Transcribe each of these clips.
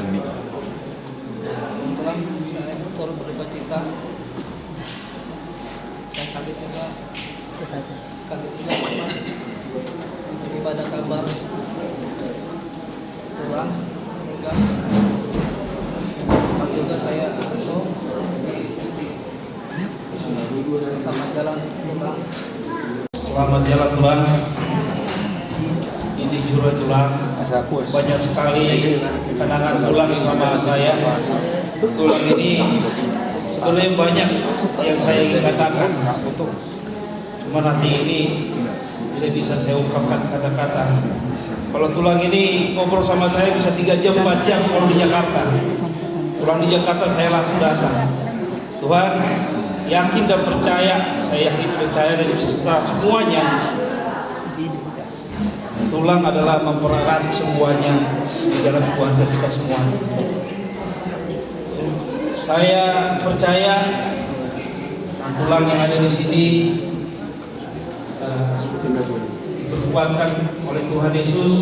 ini. Kebetulan saya turut berduka cita. Saya kaget juga tiba ada kabar pulang meninggal. Sempat juga saya asuh jadi selamat jalan pulang. Selamat jalan pulang. Ini curah-curah banyak sekali kenangan pulang sama saya. Pulang ini sebetulnya banyak yang saya ingin katakan, cuma nanti ini tidak bisa saya ungkapkan kata-kata. Kalau tulang ini ngobrol sama saya bisa 3 jam 4 jam kalau di Jakarta. Pulang di Jakarta saya langsung datang. Tuhan, yakin dan percaya, saya yakin percaya dan semuanya. Tulang adalah mempererat semuanya di dalam keluarga kita semua. Saya percaya tulang yang ada di sini diperkuatkan oleh Tuhan Yesus,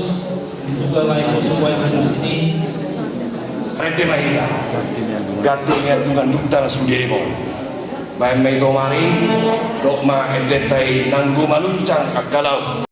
juga lainnya semua yang ada di sini. Rete mahina, gantinya dengan duktang sendiri mo. Baik may tomari, dokma endetai nanggu maluncang akalau.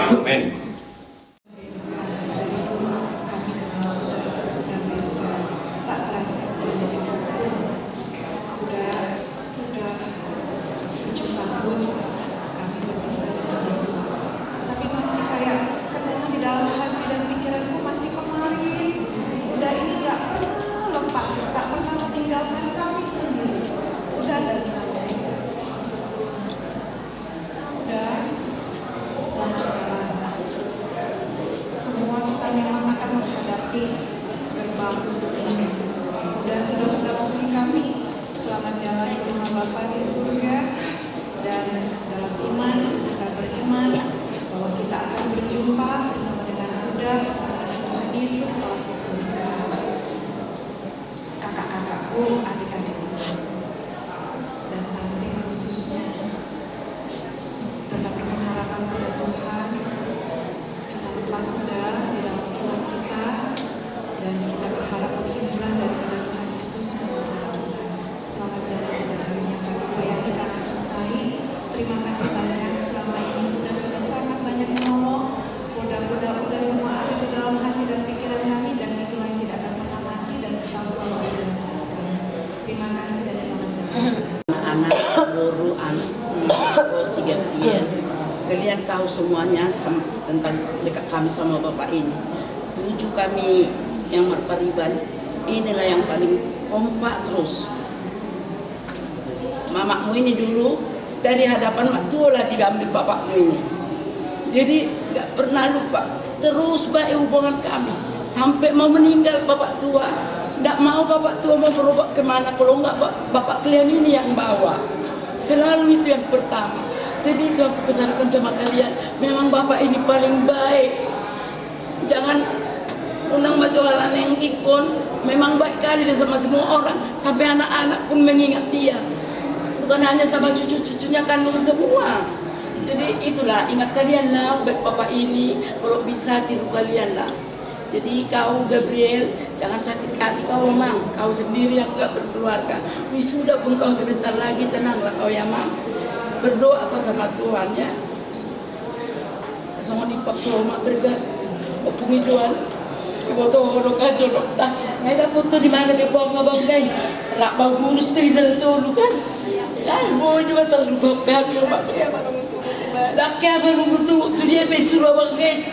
Amin. Tak terasa menjadi sudah 7 tahun kami berpisah dengan Ibu. Tapi masih kayak katanya di dalam hati dan pikiranku masih kemarin. Udah ini gak pernah lepas, tak pernah meninggalkan kami sendiri. Udah dari kami. Udah selamat jalan. Semua kita memang akan menghadapi gerbang ini. Sudah mendampingi kami selamat jalan ke rumah Bapa di surga, dan dalam iman kita beriman bahwa kita akan berjumpa bersama dengan Buddha, bersama dengan Tuhan Yesus kalau di surga. Kakak-kakakku, adik-adikku, dan tante khususnya tetap berpengharapan pada Tuhan. Kita lepas sudah di dalam iman kita, dan kita berharap penghiburan daripada Tuhan Yesus menyertai kita. Selamat jalan kepada kami yang kami sayangi karena cintai. Terima kasih banyak selama ini sudah sangat banyak menolong. Mudah-mudahan semua ada di dalam hati dan pikiran kami, dan itulah yang tidak akan pernah mati dan kita selalu ada dalam hati. Terima kasih dan selamat jalan. Anak Loro, anak si Gabriel, kalian tahu semuanya tentang dekat kami sama Bapak ini. 7 kami yang berpariban, inilah yang paling kompak terus. Mamamu ini dulu dari hadapan mak tua lah diambil bapakmu ini. Jadi nggak pernah lupa, terus baik hubungan kami sampai mau meninggal bapak tua. Nggak mau bapak tua mau berobat kemana kalau nggak bapak kalian ini yang bawa. Selalu itu yang pertama. Jadi itu aku pesankan sama kalian, memang bapak ini paling baik. Jangan undang bacawalan yang kikun, memang baik kali dia sama semua orang, sampai anak-anak pun mengingat dia. Bukan hanya sama cucu-cucunya kandung semua. Jadi itulah, ingat kalian lah baik bapak ini, kalau bisa tiru kalian lah. Jadi kau Gabriel, jangan sakit hati kau Mang, kau sendiri yang gak berkeluarga. Wisuda pun kau sebentar lagi, tenanglah kau ya Mang. Berdoa kau sama Tuhan ya. Sama di Pak Mak bergat, opungi jual. Ibu tuh orang kacau dokter. Nggak ada foto di mana dia buang abang gay. Rak bang ngurus tuh dalam tuh kan. Boy juga terlalu bapak coba. Rakyat baru betul tu dia besur abang gay.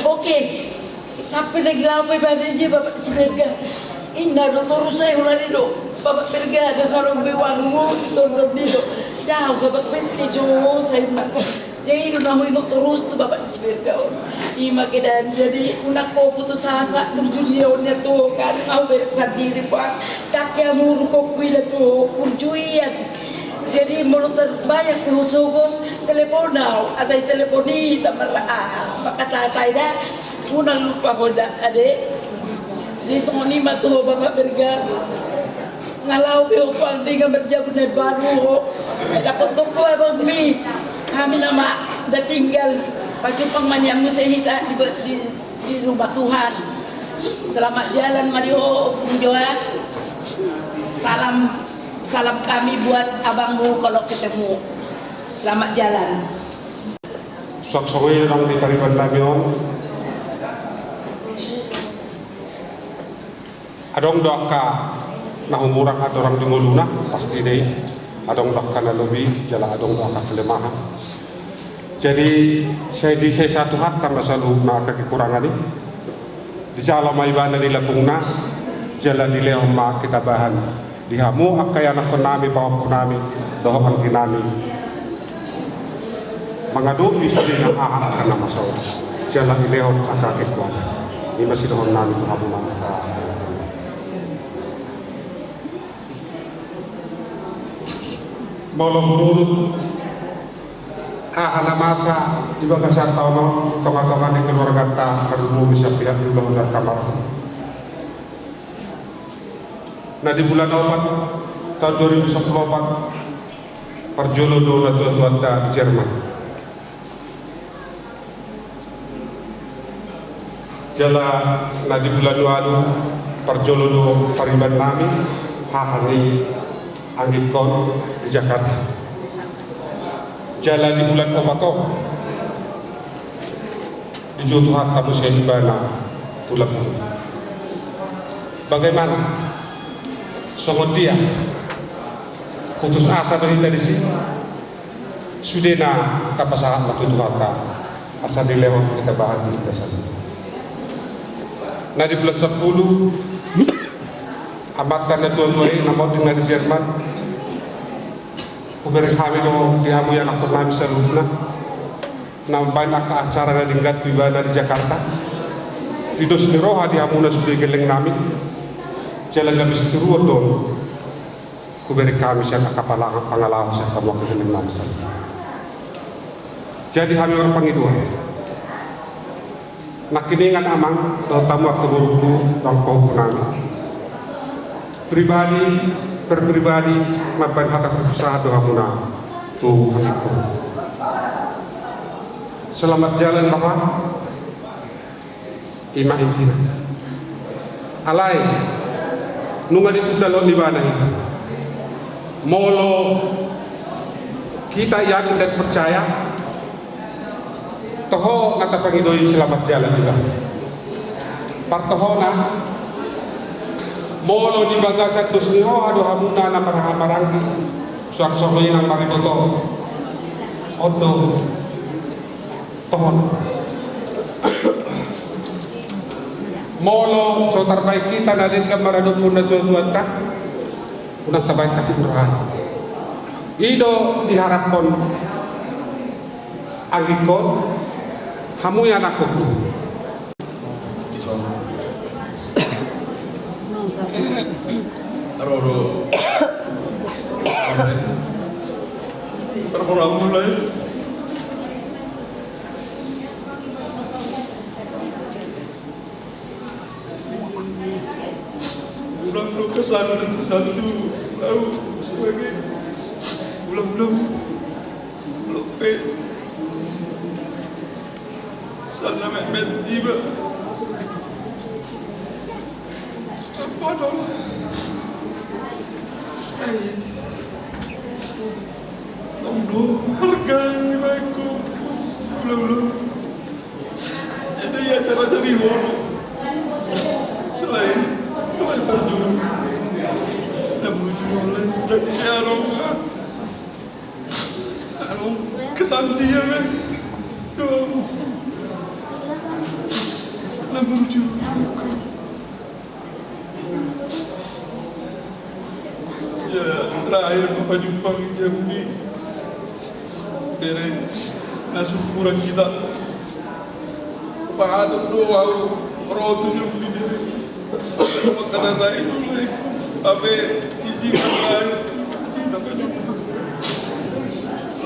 Oke. Sampai lagi lama pada dia bapak sebenarnya. Indah dokter saya ulah do. Bapak pergi ada seorang bewangmu tolong dia. Dah bapak penting jo saya nak. Jadi udah terus tu bapak sebenarnya. Ima kedan jadi unak ko putus asa berjudiannya tuh kan mau sendiri pak. Kakek muru ko kuila tuh perjuian. Jadi mulut terbanyak kusugo teleponau asai telefoni tamarlah kata dah unang lupa hoda ade di songoni matu bapak bergar ngalau bio pandingan berjabu na baru dapat toko abang mi kami nama dah tinggal pacupang manyamu sehita di rumah Tuhan. Selamat jalan Mario Punjoa. Salam kami buat abangmu kalau ketemu. Selamat jalan. Sok-soknya orang ditariban namion. Adong doka nah umuran ada orang denguluna pasti deh. Adong doka na lebih jala adong doka kelemahan. Jadi saya satu hak karena selalu nak kekurangan ini. Di jala maibana di labungna jala di leoma kita bahan. Dihamu akay anak konami pawang konami dohokan kinami mangadu isusin ang ahal ka na masawa jala ileho kakakit wala ni masih dohon nami kamu mangka maulah menurut hahana masa ibaga sa taon tonga-tonga ni keluarga ta karumu bisa pihak di bawah kamar. Nah di bulan Opat tahun 2014 perjolo dola tua-tua ta di Jerman. Jala nah di bulan lalu perjolo do pariban nami hahani anggikon di Jakarta. Jala di bulan Opat di Jotuhan kamu saya ibana tulak. Bagaimana? Songon dia putus asa berita di sini sudah na kapasahan waktu Tuhan asa dilewat kita bahas di kita sana. Nah di bulan 10 amat karena tua-tua ini namun dengan di Jerman kuberi kami no dihamu yang aku nami selubna nampai nak ke acara na dinggat tiba di Jakarta di dos ni roha dihamu na sudah geleng nami jalan gabis turun dong kuberi kami siya kakapalangan pangalaman siya kamu kegeleng nami jadi kami orang pangidua nakiningan amang do tamu keburuku dong kau nami pribadi perpribadi mapan hak berusaha doa muna tuh hatiku. Selamat jalan Bapak Ima intina alai nunga ditudalo di mana itu molo kita yakin dan percaya toho nata pangidoi selamat jalan juga partohona molo di bagasan tusniro ado hamuna na maranggi suak-suakoy ng mariboto odo tohon molo so terbaik kita na din kamarado po na tuwan ta unang tabay kasimurahan ido diharapon ang ikon hamuyan ako Roro berkurang mulai ulang kesan dan satu tahu sebagai ulang lupa sana Mehmet tiba apa dong Tunggu harga yang baikku belum jadi ya cara dari hono selain terjun dan menuju oleh dari arong kesan dia dan menuju ya terakhir Bapak jumpa yang ini dari nasukuran kita pahatap doa rotu yang ini kata itu apa isi terakhir kita kan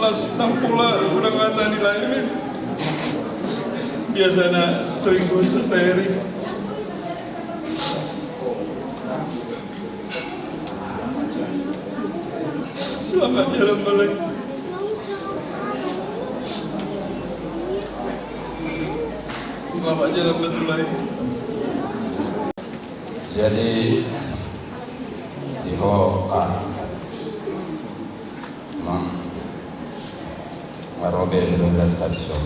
las tampula kurang kata nilai biasanya sering dosa sehari selamat jalan balik. Selamat jalan betul lagi. Jadi iho mang marobe dengan tradisi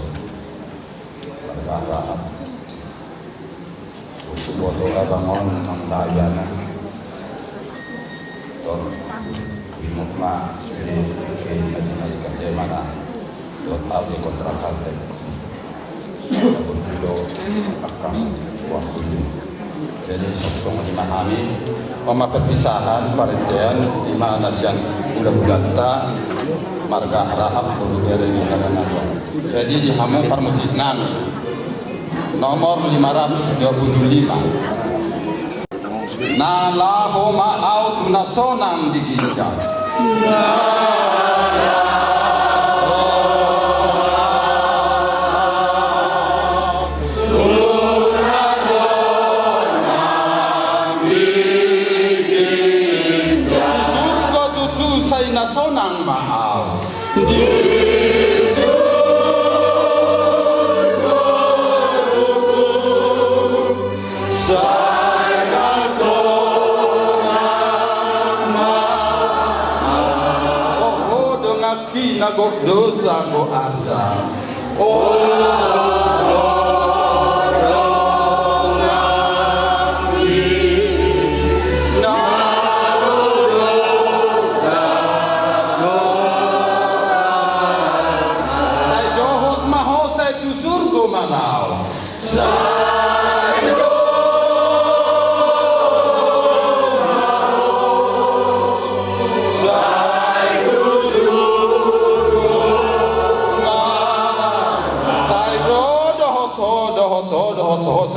berharap untuk bodoh bangun mendayana tor bimukma sudah ke dinas kerja mana total di kontrakan Dulu akan waktu ini. Jadi sosok memahami pema perpisahan parentean di mana siang bulan-bulan ta marga rahab dulu dari karena jadi di hamu parmusik nami nomor 525 na labo ma'aut nasonang di ginja Kina go dosa go asa. Saya dohot maho saya tu surga malau.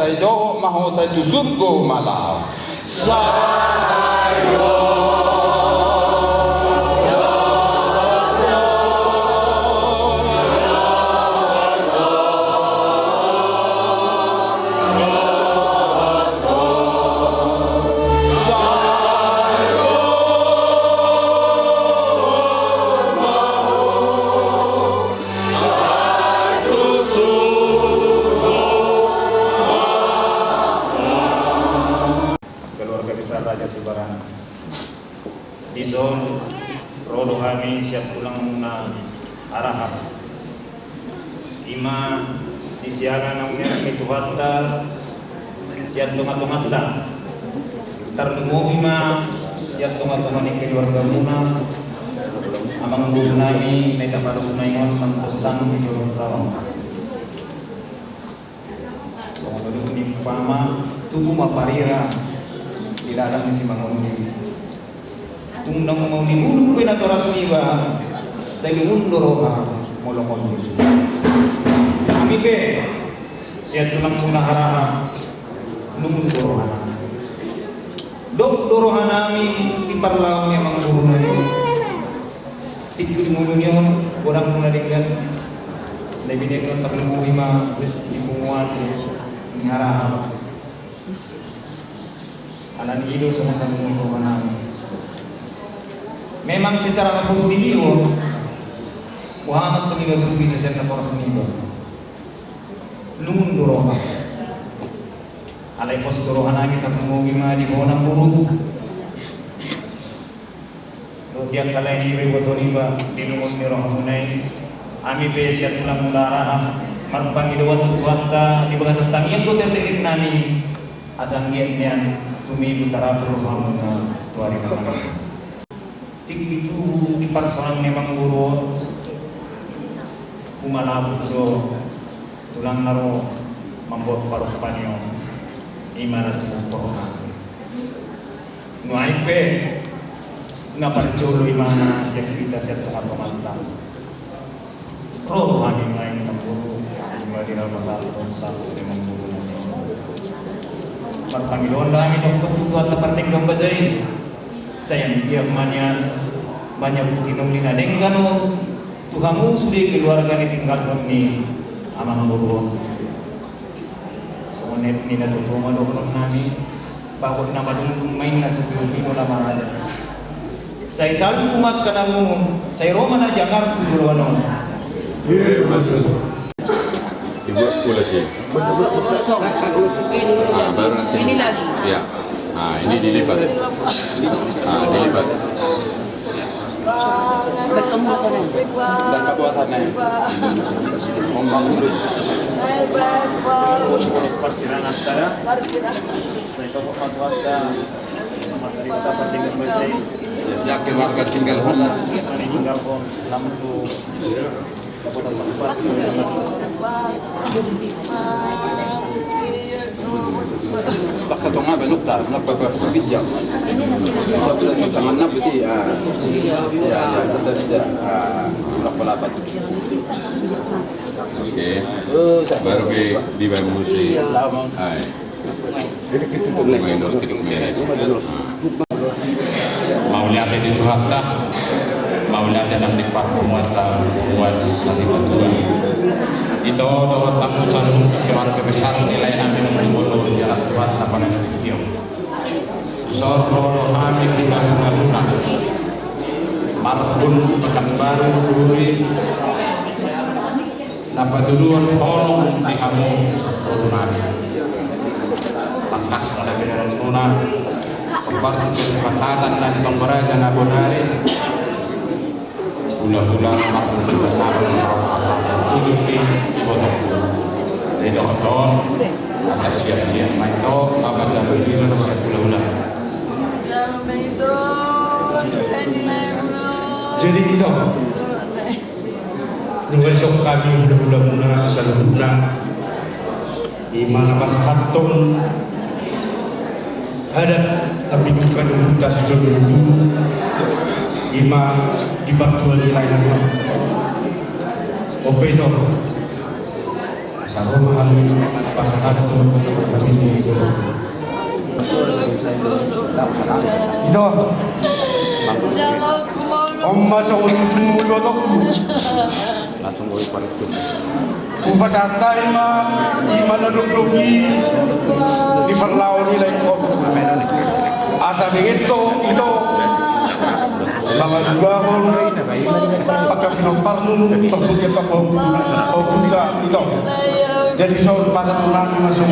Saya doh maho saya tu surga malau. Raja Sibarana. Dison rodo kami siap pulang na arahan. Ima disiaran namanya itu hatta siap tungat-tungatan. Tertemu ima siap tungat-tungan ini keluarga muna. Amang guru nami neta pada gunayon mangkustang jurung tahun. Kemudian ini pama tubuh maparira. Tidak ada misi mangoni. Tungdang mangoni ulu penatora seniwa. Saya mundur molong-molong. Kami ke siat tulang muna harana numun dorohana. Dok dorohana mi tiparlaw memang guru nani. Tikul mulunyon orang muna dengan lebih dengan terlalu lima di bunguan di harana. Alan itu semua mengumpulkan. Memang secara produktivitas, Muhammad tu tidak bisa secara seniman. Lumun dorohan. Alai pos dorohan kami tak mengumumkan di bawah buruk. Kemudian kalau ini ribuan riba di lumun dorohan munai, kami besiat pulang mulara, marupang idowan tuwanta di bahasa tamian tu terterik nani asang giatnya. Tumi utara perumahan tuari mana? Tik itu di parsoran memang guru kumala budo tulang naro membuat paruh panyo imarat corona. Nuaipe ngapal jolo imana siap kita siap tuhan pemantang. Roh hanya lain guru di dalam satu memang guru. Panggilan kami untuk tuan terpenting dong bahasai. Sayang dia banyak bukti nomlina dengan Tuhanmu sudah keluarga ni tinggal kami amang guru. So net ni na tutuma dokon nami bago na madung main na tutulino na marada. Saya selalu kumat kanamu, saya Roma na jangar tujuh ano. Iya betul. Ibu boleh sih. Kosong. Baru nanti. Ini lagi. Ya. Nah, ini dilipat. Nah, dilipat. Berkemutan. Dan kebuatannya. Ngomong terus. Terus persilangan antara. Saya kau fatwa materi kita penting bahasa. Siap keluarga tinggal home. Tinggal home. Namun tu. Baksa to nga belok ta nagpapabidya. Sabi lang yung tangan na buti sa talida nakpalapat. Oke. Baru di Bamusi. Hai. Main tidur merah. Mau lihat itu hatta mau lihat yang di parko muatan buat satu batuan itu doa takusan keluarga besar nilai kami nombor di satu hatta pada video sorro kami sudah luna marpun pekan baru duri dapat duluan tolong di kamu sorro kami tangkas muna pembartu kesepakatan dan pemberaja nabonari ulang-ulang makhluk benar ujuti fotoku tidak oton asal siap-siap maito apa cara itu siap ulang-ulang. Jadi itu dengan sok kami mudah-mudahan selalu Iman apa sahaton ada tapi bukan kita sejauh dulu Iman di bantuan lainnya opedo sama mahal apa sahaton tapi itu masuk semua dotoku langsung boleh balik upacara iman nadugdugi di perlawan nilai kok asa begitu itu mga dugahon pagkakinomparno pagbunya pagpunta ito jadi sa pasang namin masuk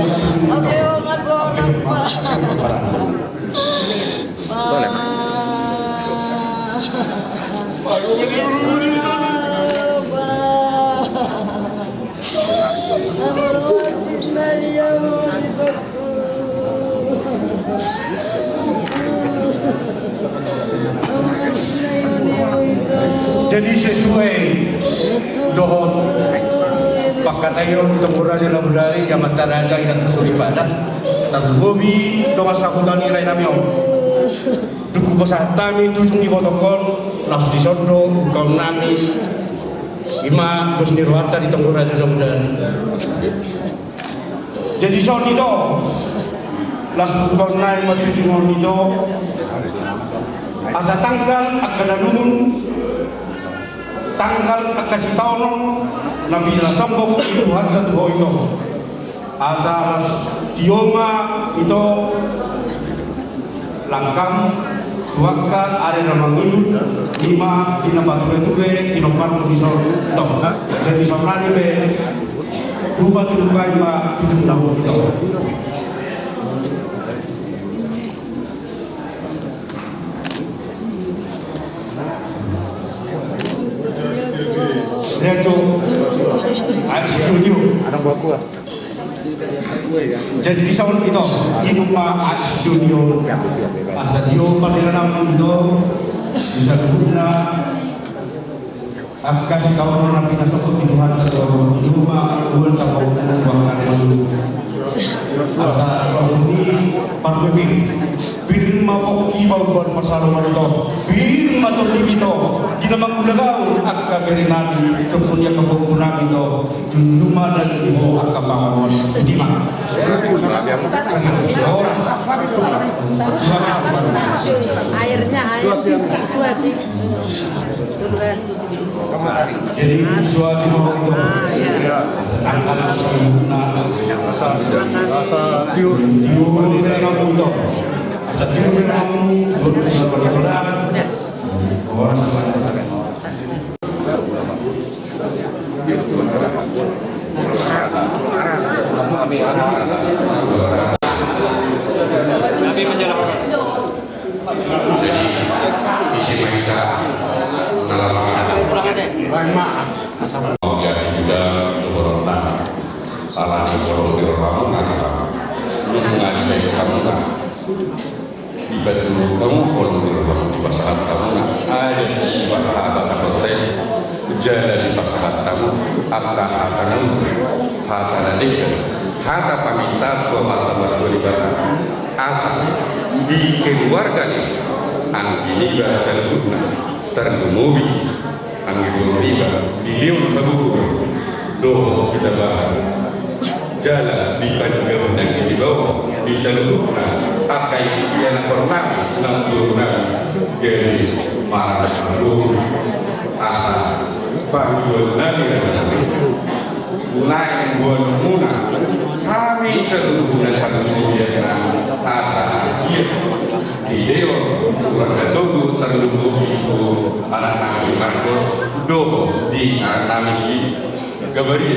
jadi sesuai dohon pagkatayon itong oras na budari yang mataraga ilang kasuribadan tagbobi doon sakutan nilay namin duku pasatami tujung ni protokol langsung disodo kaum nami ima dos nirwata itong oras na budari jadi soal itu langsung kaum nami matujung itu asa tanggal akan nalumun tanggal kasih tahun nabi nasambok itu harga tuh itu asal tioma itu langkam tuakan ada nama itu 5 tinabature tinopan bisa tahu jadi sebenarnya be rupa tukai ma 7 tahun itu itu studio ada buku jadi di sound itu hidup studio asal dia pada dalam itu bisa guna kasih tahu orang nabi nasabut di Tuhan atau di rumah bukan tahu bukan asal ini parfum firma poki bawban pasalon itu firma tuli itu kita mengulagau akka berinami sepunya kepemimpinan itu cuma dan ibu akka bangun lima airnya suatu jadi suatu itu angkat rasa tiur dengan mudah setiap kamu berdoa orang Nabi menjelaskan. Jadi isi mereka jadi juga corona salah nih kalau di orang belum mengalami kamu dibantu kamu kalau di rumah di pasangan kamu ada sifat ada hotel jalan di pasangan kamu akan hata nanti hata paminta ke mata beribadah asal di keluarga ini ini bahasa lembutnya tergemobi angin riba bilion kabukur doh kita bahas jalan di panjang yang di bawah di seluruhnya akai yang pernah nanggung jadi marah malu asa panjang nabi mulai buat muna kami seluruhnya kami asa di dewa keluarga tunggu terlumbuh itu anak-anak Marcos do di anak misi gabari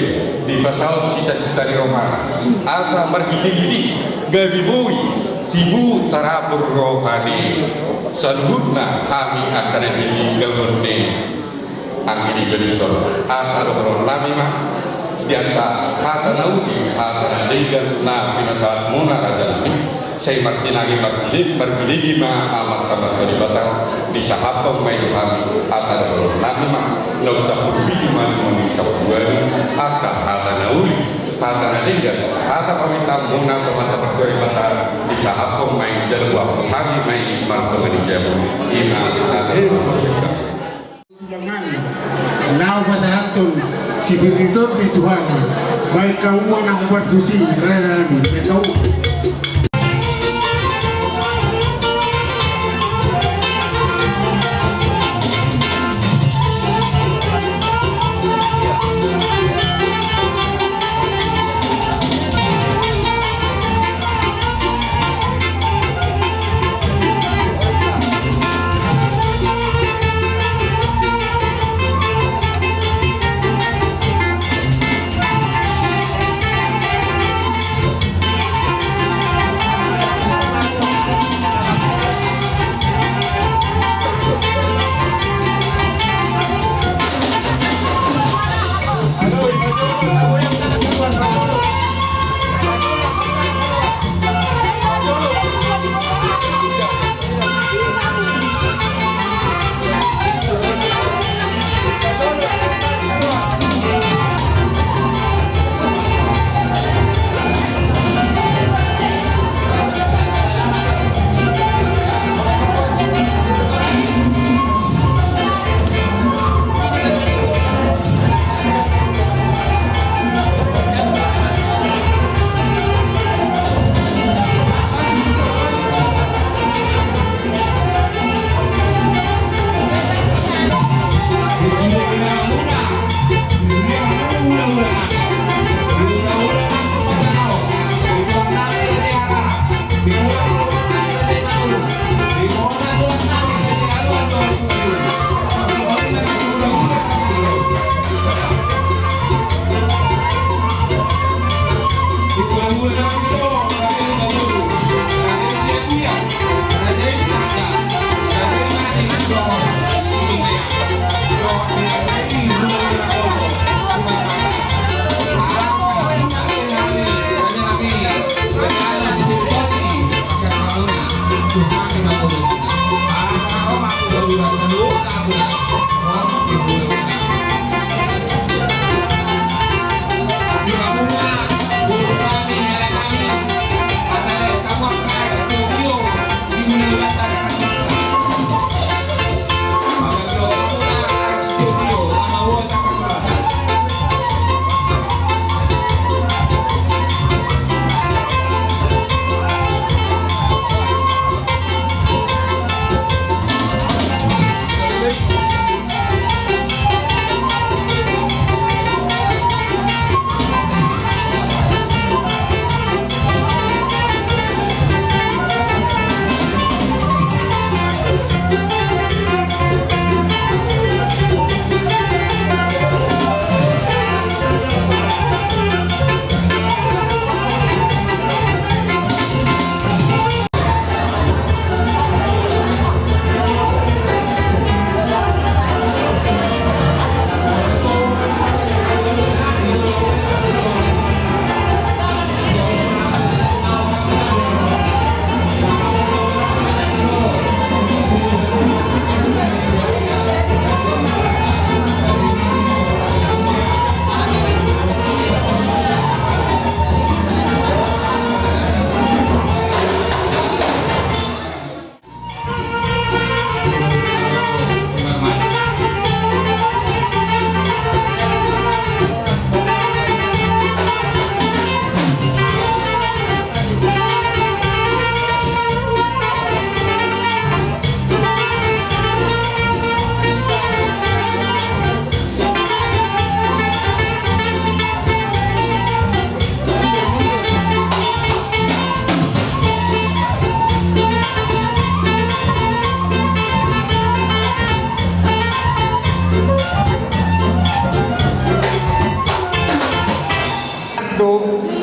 di pasal cita-cita di Roma asa margidi-gidi gabi bui tibu tarabur rohani seluruhna kami akan ditinggal menune angin berisor asal berolami mah dianta hata naudi hata dengan nabi nasaat muna raja nabi saya martinagi martiligi ma amat tamat terlibatang di sahabat main kami asal berolami mah nggak usah berpikir mana bisa buat hata naudi hata dengan hata pamita muna teman-teman terlibatang di sahabat main jalan waktu kami main martinagi jamu ina hata jangan nau pasatun si begitu di Tuhan baik kamu nak buat suci rela ni tahu.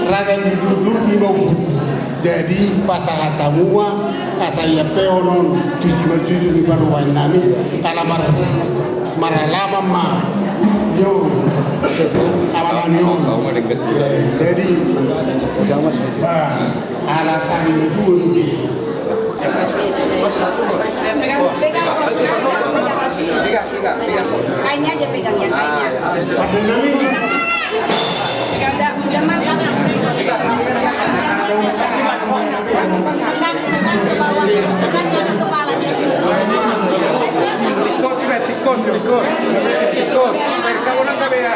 raga di dulu di bawah Jadi pasahat tamua asaya peonon tujuh di baruan nami alamar maralama ma yo awalan yo. Jadi alasan itu Kayaknya aja pegang ya, kayaknya. Udah mantap. Tekan ke bawah, tekan jangan kepala. Tikos. Mereka ulang kabea.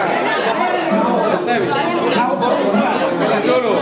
Dulu.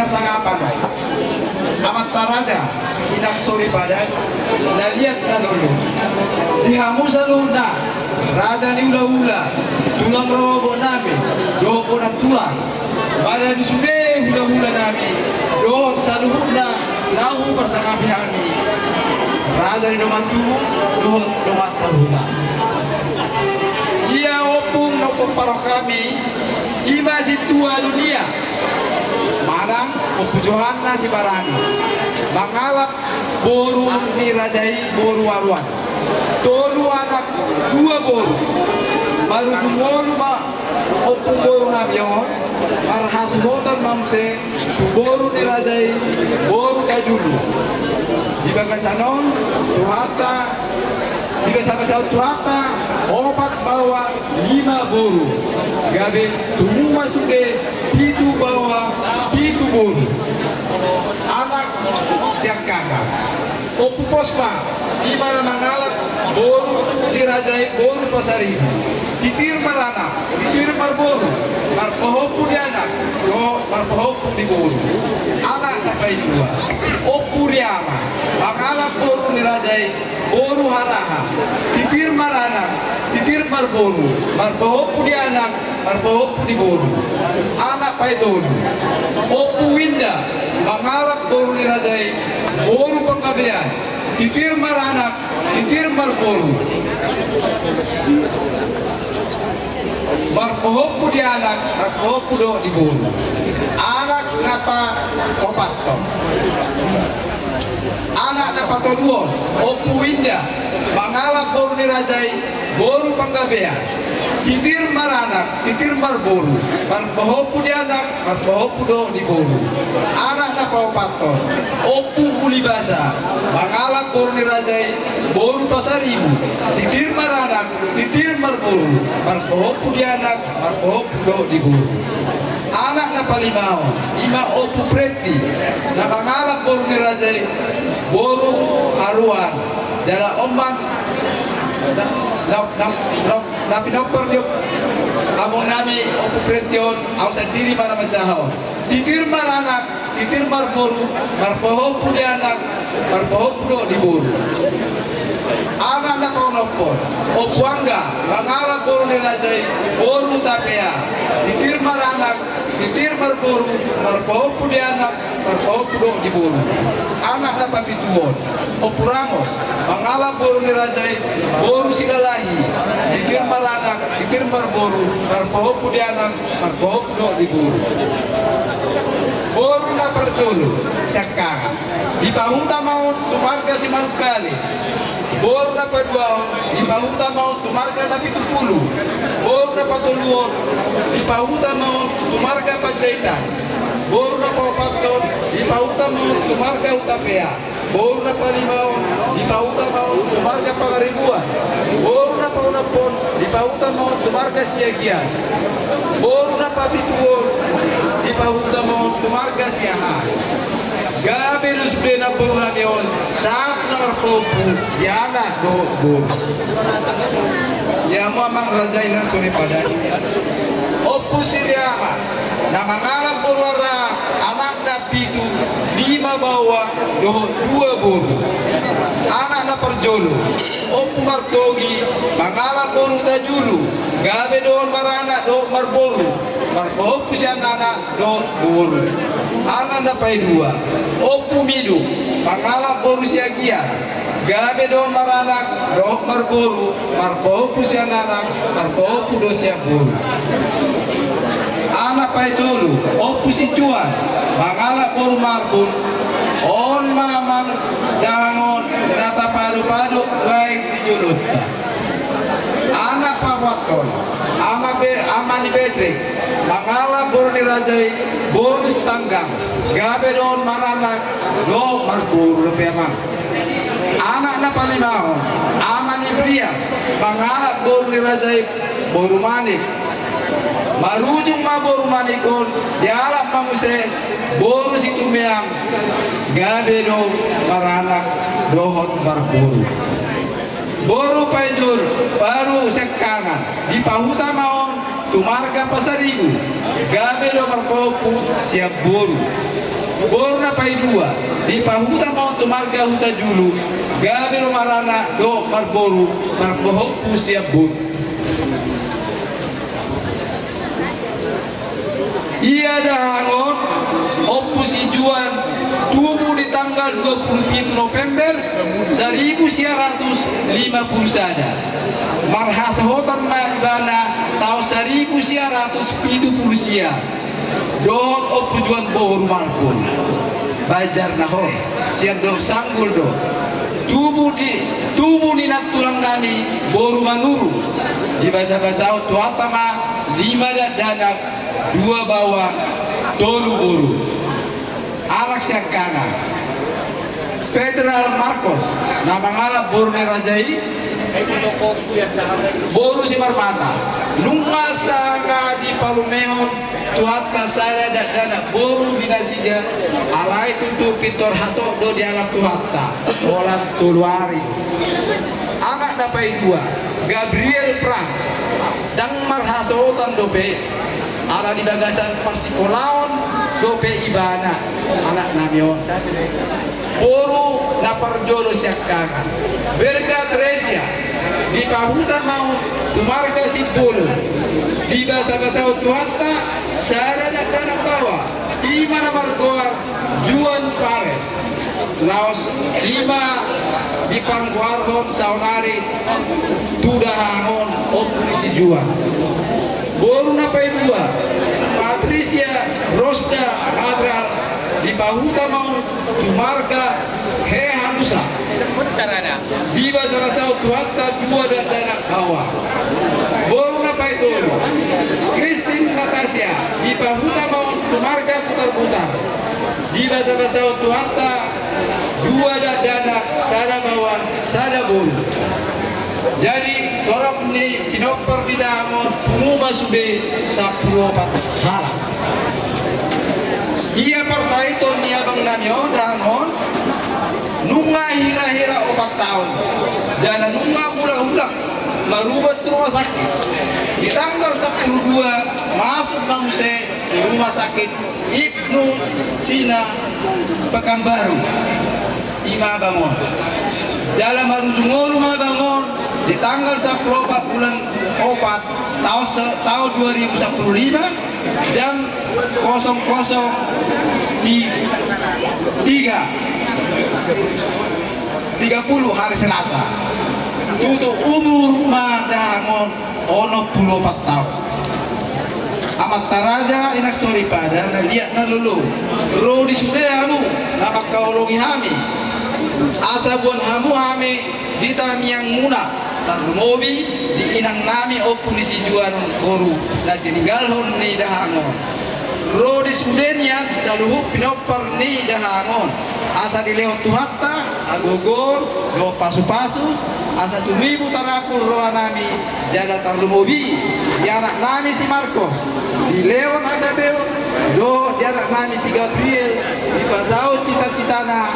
na sangapan amat taraja inak sori badan na lihat na lulu dihamu saluna raja ni ula-ula tulang robo nami joko na tulang pada di sude hula-hula nami dohot saluhuna lahu bersama kami raja ni domantu dohot domas saluhuna ia opung nopong paroh kami ima si tua dunia malang kepujuhan si barani mangalap boru ni rajai boru waruan tolu anak dua boru baru boru ma opung boru nabion marhas motor mamse boru ni rajai boru kajulu di bagasanon tuhata di bagasanon tuhata opat bawa 5 boru gabe tumu masuke itu bawa itu boru anak siang kakak opu pospa di mana mangalat boru dirajai boru pasari titir marana titir marboru marpohopu di anak do marpohopu di boru anak takai dua opu riama mangalat boru dirajai boru haraha titir marana titir marboru marpohopu di anak marpohopu di boru anak paidon opu winda mangalat boru dirajai boru pengkabean titir maranak titir marboru marpohopu di anak marpohopu do di boru anak napa opat to anak napa to duon opu winda mangalap boru dirajai boru pengkabean titir maranak titir marboru marpohopu di anak marpohopu do di boru anak napa opat to opu ulibasa mangalap boru dirajai boru pasaribu titir maranak titir marboru marpohopu di anak marpohopu do di boru anak napa limau ima opu preti na mangalap boru dirajai boru haruan jala ombang napi nopor diop among nami opu pretion au sendiri mana macahau titir maranak titir marboru marpohopu di anak marpohopu do di boru anak na kau nopor opu angga mangalap boru dirajai boru tapea titir maranak titir marboru marpohopu di anak marpohopu do di boru anak na papituon opu ramos mangalap boru dirajai boru sigalahi titir maranak titir marboru marpohopu di anak marpohopu do di boru boru na perjolo sakara di pahuta maut tumarga si manukali boru na paduaon di pahuta maut tumarga na 70 boru na patuluon di pahuta maut tumarga pajaitan boru na papaton di pahuta maut tumarga utapea boru na palimaon di pahuta maut tumarga pangaribuan boru na paunapon di pahuta maut tumarga siagian boru na papituon di pahuta maut tumarga siahan gabe nus plena purnamion saat nomor popu yana do ya mamang rajainan sore pada opu siriama na mangalam purwara anak na pitu 5 bawa do 2 boru anak na perjolo opu martogi mangalam boru tajulu gabe doon marana do marboru marpohopu si anak do boru anak na pay 2 opu midu mangalam boru si agia gabe doon maranak do marboru marpohopu si anak marpohopu do si boru anak pay tolu opu si cuan mangalap boru marbun on mamang dangon nata padu-padu baik di julutta anak pawaton amani betrik mangalap boru dirajai boru setanggang gabe don maranak do marburu lebih emang anak na palimao amani pria mangalap boru dirajai boru manik marujung ma boru manikon dialap mamuse boru situ meang gabe do maranak dohot marburu boru paidul baru sekangan di pahuta maon tumarga pasaribu gabe do marpopu siap boru Borna pai dua di pahuta mau tu marga huta julu gabe marana do marboru marboho usia but. Ia dahangon opusi juan tubuh di tanggal 27 November 1950 sada. Marhasahotan maibana tahun 1970 sia. Dot opujuan boru marpun. Bajar nahor siang do sanggul do. Tubuh di tulang nami boru manuru. Di bahasa-bahasa tuatama 5 dadak 2 bawah tolu boru. Anak siang kanan Federal Marcos nama ngalap boru ni rajai boru si marmata nunga sanga di palumehon tuata saya dana boru dinasiga alai tutu pitor hato do di alam tuata olah tuluari anak dapai 2 Gabriel Prans dan marhasotan dope ala di bagasan persikolaon dope ibana anak namio boru naparjolo siakangan Berga Tresia di pahuta mau tumarga sipul di bahasa-bahasa tuata sarada dana bawa di mana margoar juan pare laos 5 di pangguarhon saunari tudahangon opunisi juan boru napai 2 Patricia Rosta Adral di pahuta mau tumarga Hehanusa di bahasa-bahasa tuata 2 dan dana bawah boru napai 2 Christine Natasha di pahuta mau tumarga putar-putar di bahasa-bahasa tuata 2 dan dana sada bawah sada boru. Jadi torok ni pinopper di damon pengubah sube 14 halang. Ia persaiton ni abang namyo dangon nunga hira-hira 4 tahun. Jalan nunga ulang-ulang merubah rumah sakit. Di tanggal 12 masuk bangse di rumah sakit Ibnu Sina Pekanbaru. Ima bangun. Jalan Maruzungo rumah bangun di tanggal 14 bulan 4 tahun 2015 jam 00.30 hari Selasa. Untuk umur madangon 64 tahun. Amat taraja inak sori pada na liat na lulu ro di sudehamu namak kaulungi hami asa buan hamu hami di tamiang muna dan mobi di inang nami opunisi juan koru na tininggalhon ni dahangon ro di sudenya saluhu pinopar ni dahangon asa di leo tuhatta agogor do pasu-pasu asa tumibu tarapul roa nami jada tarlumobi di anak nami si Marcos di Leon Agabeo do di anak nami si Gabriel di pasau cita-citana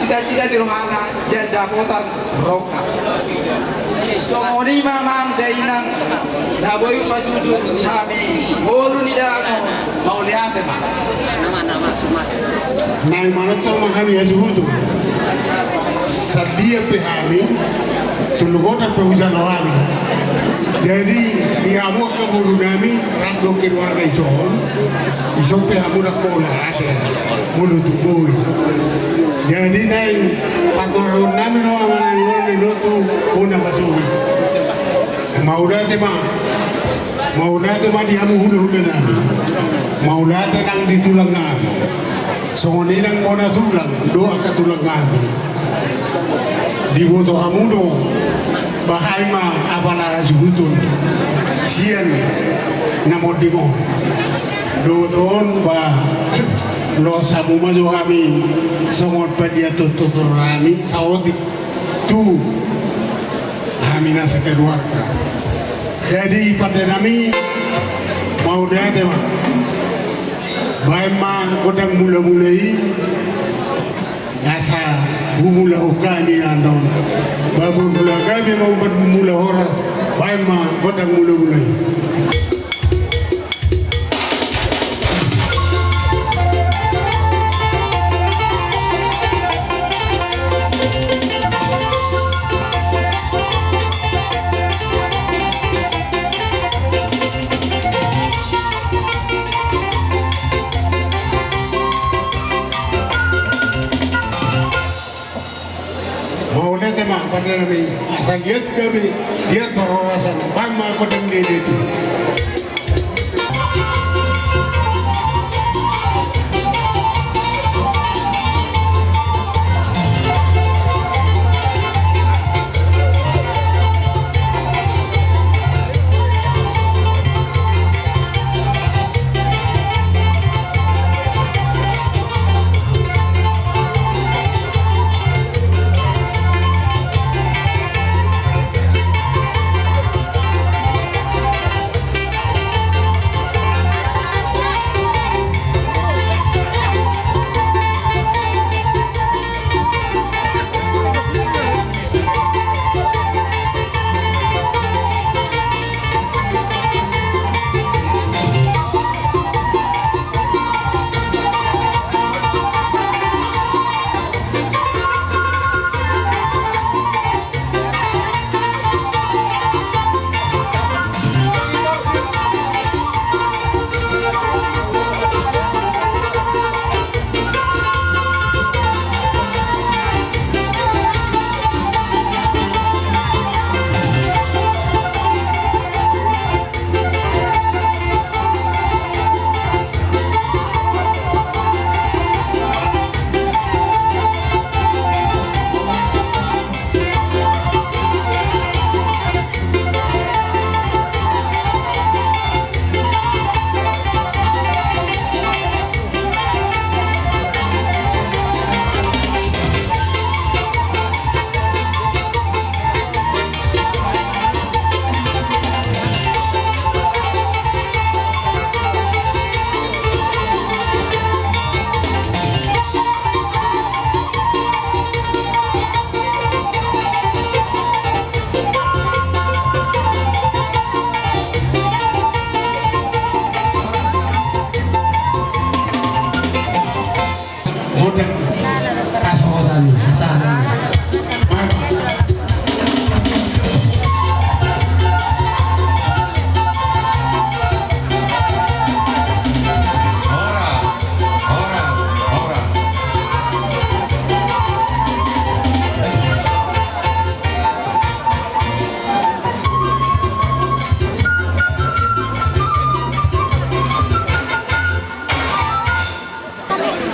cita-cita di rohana jada potan roka somoni mamam dainang daboyu pajudu kami bolu ni dago mau lihat nama sumat nang manoto mahami azuhudu sadia pehami tulugota pehujan wami jadi diamu ke bulu nami rando ke warga ison pehamu nak bola ada mulu tubui jadi nang paturun nami no amanan ngone lotu una basuri maulate ma diamu hulu-hulu nami maulate nang ditulang nami songoni nang bona tulang doa ka tulang nami di boto hamudo bahaima apala azubutun sian namodimo do don ba lo samu maju kami songot padia tutur kami sawoti tu kami nasa keluarga jadi pada nami mau dete mah baima kodang mula-mulai nasa bumula ukani andon babon mula kami mau bermula horas baima kodang mula-mulai Asal lihat kami, lihat perhorasan, mama pedang dia itu.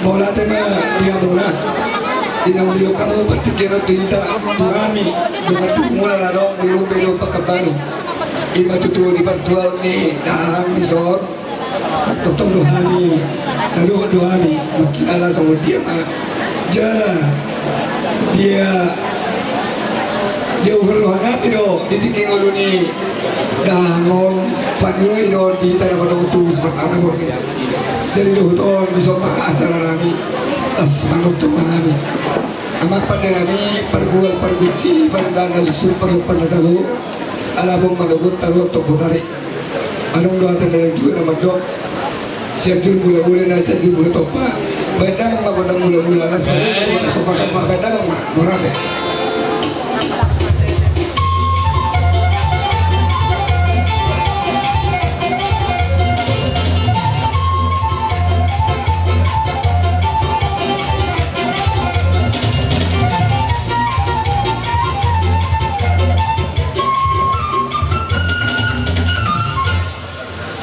Bola tema dia bola. Dinang liok kamu bertikiran tinta tuhami dengan tumula larong biru biru pakabaru. Iba tutu di pertual ni dahang di sor. Totong dohani, lalu dohani. Mungkin Allah sama dia mah jalan dia uruhana piro di tiking ulu ni dahang paniro ino di tanah pada utus pertama bornya. Jadi dohton di sopa acara kami as manut kami amat pada kami pergual perguci pandana susul perlupan tahu alabong malugut taruh toko tarik anong doa tanda juga nama dok siapjur mula-mula na siapjur mula topa baik dah magodang mula-mula nas baru sopa-sopa baik dah murah deh.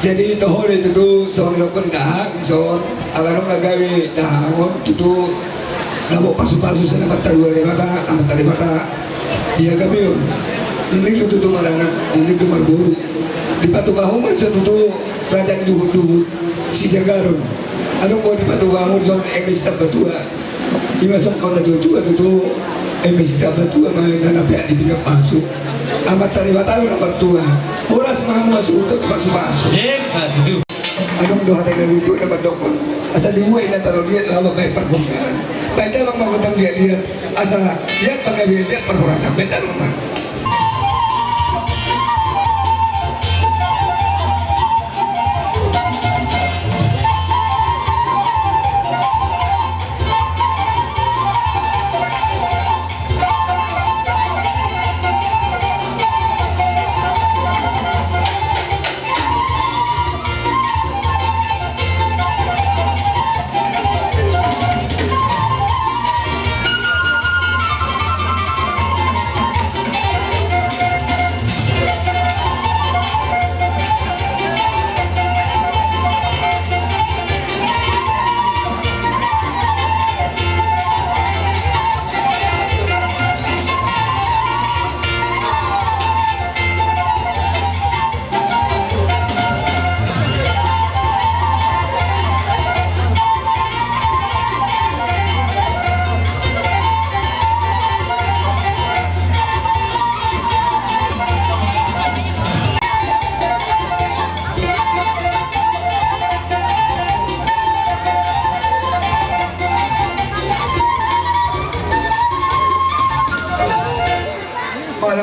Jadi tohor itu tu son lokon dahang son alarong nagawi dahangon tu nabo pasu-pasu sana mata dua mata amat tadi mata dia gabion ini tu marana ini tu marburu di patu bahuman sa tu raja duhut si jagaron anong mo di patu bahun son emis tabatua imasong kau na dua tu emis tabatua main nanapya di pinggir pasu amat tadi mata nomor tua oras mahamu asutot pasu-pasu anong doha tayo na rito na madokon asa dimuay na taro diyan lawa may pagkumpaan pwede bang magutang diyan asa diyan pagkabihan diyan perhurasan beda naman.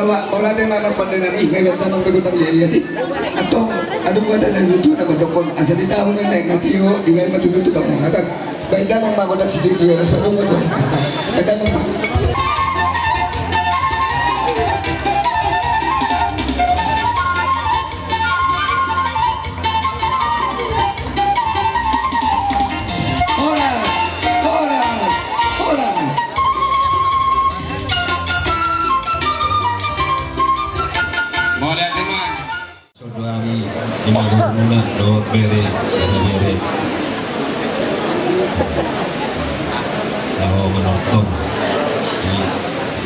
wala tayong mga pandanan ingay at namang bago ng yayati. Atong, anong ko tayo naluto na mandokon, asa di tao nga natiyo, di may matututo ang mga kag. Baik damang magodak si Tito Yonas, padungan ko sa kanta. Baik damang Muna do bere kalau menonton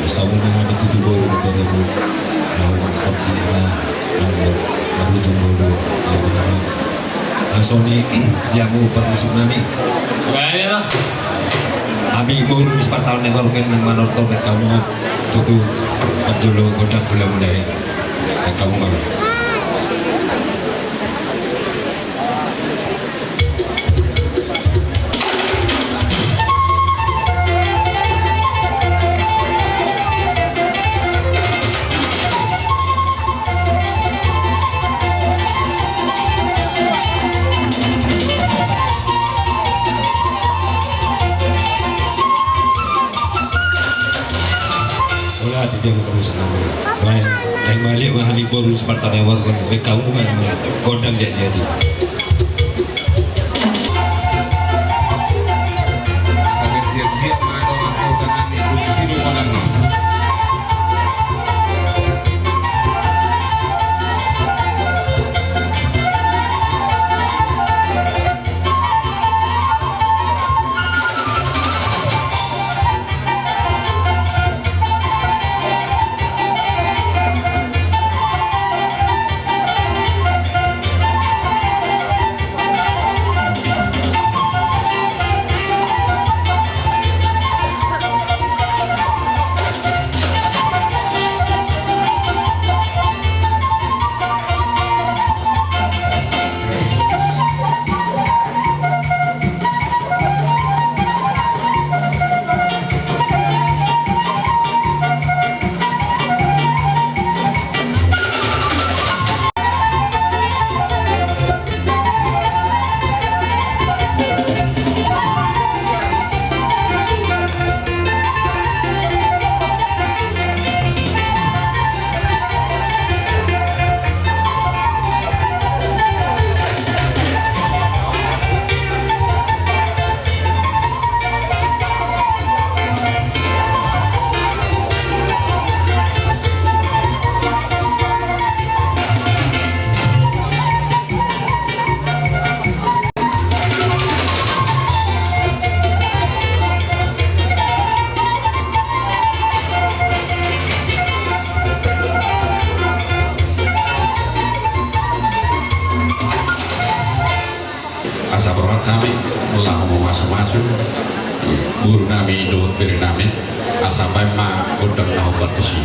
bersama dengan itu juga dari bu kalau menonton di mana baru jumbo do langsung ni yang mau permusim nani baiklah kami baru di tahun yang baru kan menonton dan kamu tutu dulu godang belum dari kamu mau dia mau senang. Baik, yang balik mahali baru seperti lewat kan, kamu kan kodang jadi. Siap-siap mana masuk dengan itu sini orang. kami telah mau masuk-masuk guru nami do beri nami asampai ma kodang na berkesi.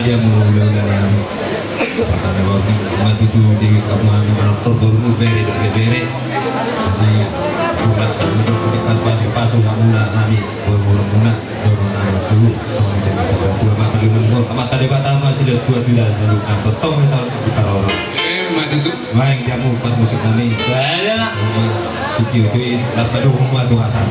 dia mau udah karena waktu itu di kampung Manor baru bere jadi tugas untuk kita pasung muna kami baru muna dorong dulu dua mata dulu mata debat sama sudah dua tidak selalu potong kita orang mati itu baik dia mau empat musik kami banyak lah sikit itu kelas pada umum atau asal